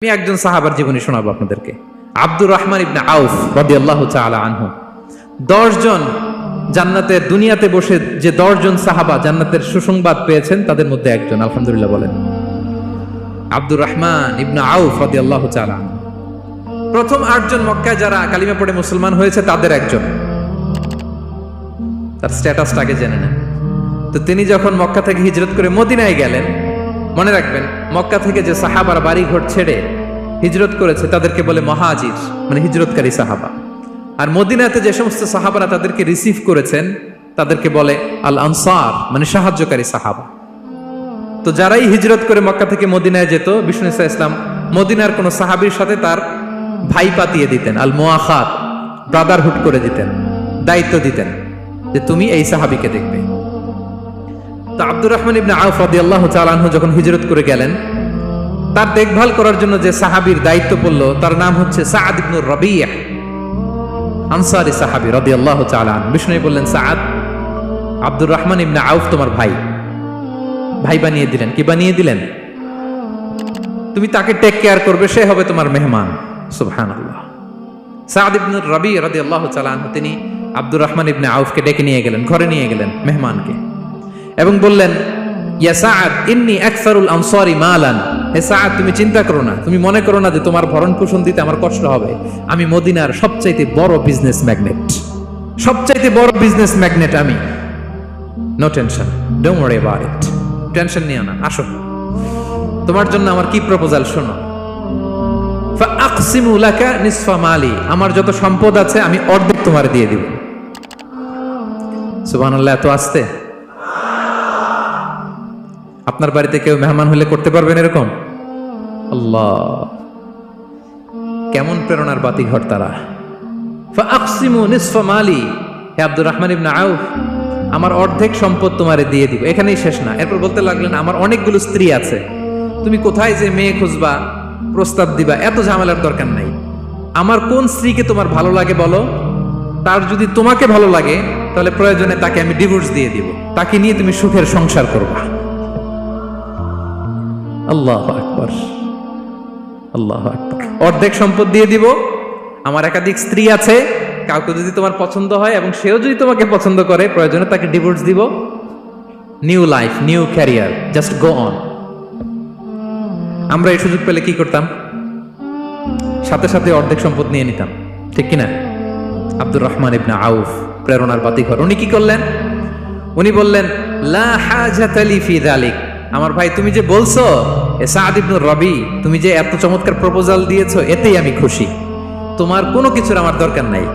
আমি একজন সাহাবার জীবনী শোনাবো আপনাদেরকে। আব্দুর রহমান ইবনে আউফ রাদিয়াল্লাহু তাআলা আনহু। 10 জন জান্নাতের দুনিয়াতে বসে যে 10 জন সাহাবা জান্নাতের সুসংবাদ পেয়েছেন তাদের মধ্যে একজন, আলহামদুলিল্লাহ বলেন। আব্দুর রহমান ইবনে আউফ রাদিয়াল্লাহু তাআলা আনহু প্রথম 8 জন মক্কায় যারা কালিমা পড়ে মুসলমান হয়েছে তাদের একজন। তার স্ট্যাটাসটা আগে জেনে নেন। তো তিনি যখন মক্কা থেকে হিজরত করে মদিনায় গেলেন, মনে রাখবেন মক্কা থেকে যে সাহাবার বাড়ি ঘর ছেড়ে হিজরত করেছে তাদেরকে বলে মহাজির, মানে হিজরতকারী সাহাবা। আর মদিনাতে যে সমস্ত সাহাবারা তাদেরকে রিসিভ করেছেন তাদেরকে বলে আল আনসার, মানে সাহায্যকারী সাহাবা। তো যারাই হিজরত করে মক্কা থেকে মদিনায় যেত, বিষ্ণু ইসলাম মদিনার কোন সাহাবীর সাথে তার ভাই পাতিয়ে দিতেন, আল মুআখাত, ব্রাদারহুড করে দিতেন, দায়িত্ব দিতেন যে তুমি এই সাহাবীকে দেখবে। তো আব্দুর রহমান ইবনে আউফ রাদিয়াল্লাহু তাআলা আনহু যখন হিজরত করে গেলেন, তার দেখভাল করার জন্য যে সাহাবীর দায়িত্ব পড়ল তার নাম হচ্ছে সাআদ ইবনে রাবিয়া, আনসারী সাহাবী রাদিয়াল্লাহু তাআলা আনহু। বিষ্ণু বললেন, সাআদ, আব্দুর রহমান ইবনে আউফ তোমার ভাই, ভাই বানিয়ে দিলেন। কি বানিয়ে দিলেন? তুমি তাকে টেক কেয়ার করবে, সে হবে তোমার মেহমান। সুবহানাল্লাহ। সাআদ ইবনে রাবিয়া রাদিয়াল্লাহু তাআলা আনহু তিনি আব্দুর রহমান ইবনে আউফকে ডেকে নিয়ে গেলেন, ঘরে নিয়ে গেলেন মেহমানকে, এবং বললেন, ইয়া সাআদ ইন্নী আকসারুল আনসারি মালান। হে সাআদ, তুমি চিন্তা করো না, তুমি মনে করো না যে তোমার ভরণ পোষণ দিতে আমার কষ্ট হবে। আমি মদিনার সবচাইতে বড় বিজনেস ম্যাগনেট, সবচাইতে বড় বিজনেস ম্যাগনেট আমি। No tension, don't worry about it. Tension নিও না, আসো, তোমার জন্য আমার কি প্রপোজাল শোনো। ফাআকসিমু লাকা নিসফা মালি, আমার যত সম্পদ আছে আমি অর্ধেক তোমার দিয়ে দিব। সুবহানাল্লাহ। এত আস্তে আপনার বাড়িতে কেউ মেহমান হলে করতে পারবেন এরকম? আল্লাহ, কেমন প্রেরণার বাতিঘর তারা। ফাআকসিমু নিসফা মালি, হে আব্দুর রহমান ইবনে আউফ, আমার অর্ধেক সম্পদ তোমারে দিয়ে দিব। এখানেই শেষ না, এরপর বলতে লাগলেন, আমার অনেকগুলো স্ত্রী আছে, তুমি কোথায় যে মেয়ে খুঁজবা, প্রস্তাব দিবা, এত ঝামেলার দরকার নাই। আমার কোন স্ত্রীকে তোমার ভালো লাগে বলো, তার যদি তোমাকে ভালো লাগে তাহলে প্রয়োজনে তাকে আমি ডিভোর্স দিয়ে দিব, তাকে নিয়ে তুমি সুখের সংসার করবা। আল্লাহু আকবার, আল্লাহু আকবার। অর্ধেক সম্পদ দিয়ে দিব, আমার একাধিক স্ত্রী আছে, কাউকে যদি তোমার পছন্দ হয় এবং সেও যদি তোমাকে পছন্দ করে, প্রয়োজনে তাকে ডিভোর্স দিব। New life, new career, just go on. আমরা এই সুযোগ পেলে কি করতাম? সাথে সাথে অর্ধেক সম্পদ নিয়ে নিতাম, ঠিক কিনা? আব্দুর রহমান ইবনে আউফ প্রেরণার বাতিঘর। উনি কি করলেন? উনি বললেন, লা হাজাতা লি ফি যালিক। আমার ভাই, তুমি যে বলছো এ সাআদ ইবনে রবি, তুমি যে এত চমৎকার প্রপোজাল দিয়েছো, এতেই আমি খুশি। তোমার কোনো কিছুর আমার দরকার নাই।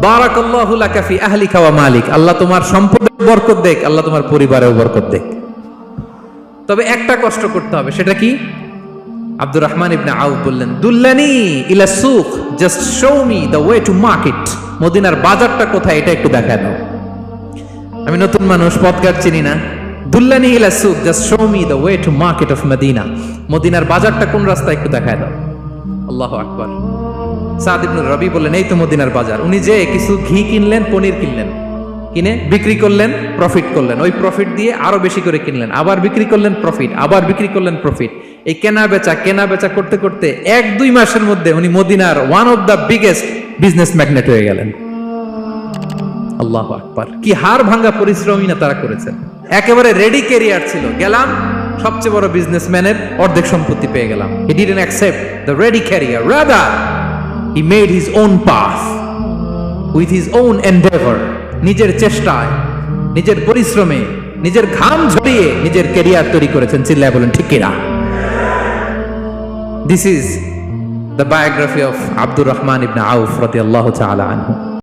বারাকাল্লাহু লাকা ফি আহলিকা ওয়া মালিক, আল্লাহ তোমার সম্পদে বরকত দেখ, আল্লাহ তোমার পরিবারেও বরকত দেখ। তবে একটা কষ্ট করতে হবে, সেটা কি? আব্দুর রহমান ইবনে আউফ বললেন, দুল্লানি ইলা সুক, just show me the way to market. মদিনার বাজারটা কোথায় এটা একটু দেখায় দাও। আমি নতুন মানুষ, পথঘাট চিনি না। দুল্লানি ইলা সুক, just show me the way to market of Medina. মদিনার বাজারটা কোন রাস্তায় একটু দেখায় দাও। আল্লাহু আকবার। সাআদ ইবনে রবি বললেন, এই তো মদিনার বাজার। উনি যে কিছু ঘি কিনলেন, পনির কিনলেন, কিনে বিক্রি করলেন, প্রফিট করলেন। ওই প্রফিট দিয়ে আরো বেশি করে কিনলেন, আবার বিক্রি করলেন, প্রফিট, আবার বিক্রি করলেন, প্রফিট। এই কেনা বেচা করতে করতে 1-2 মাসের মধ্যে উনি মদিনার one of the biggest business magnate হয়ে গেলেন। আল্লাহু আকবার। কি হাড় ভাঙা পরিশ্রমই না তারা করেছেন। একেবারে রেডি ক্যারিয়ার ছিল, গেলাম সবচেয়ে বড় বিজনেসম্যানের অর্ধেক সম্পত্তি পেয়ে গেলাম। He didn't accept the ready career, rather he made his own path with his own Endeavour. নিজের চেষ্টায়, নিজের পরিশ্রমে, নিজের ঘাম ঝরিয়ে নিজের ক্যারিয়ার তৈরি করেছেন। চিল্লায় বলেন ঠিক কিনা? This is the biography of Abdul Rahman ibn Auf radiyallahu ta'ala anhu.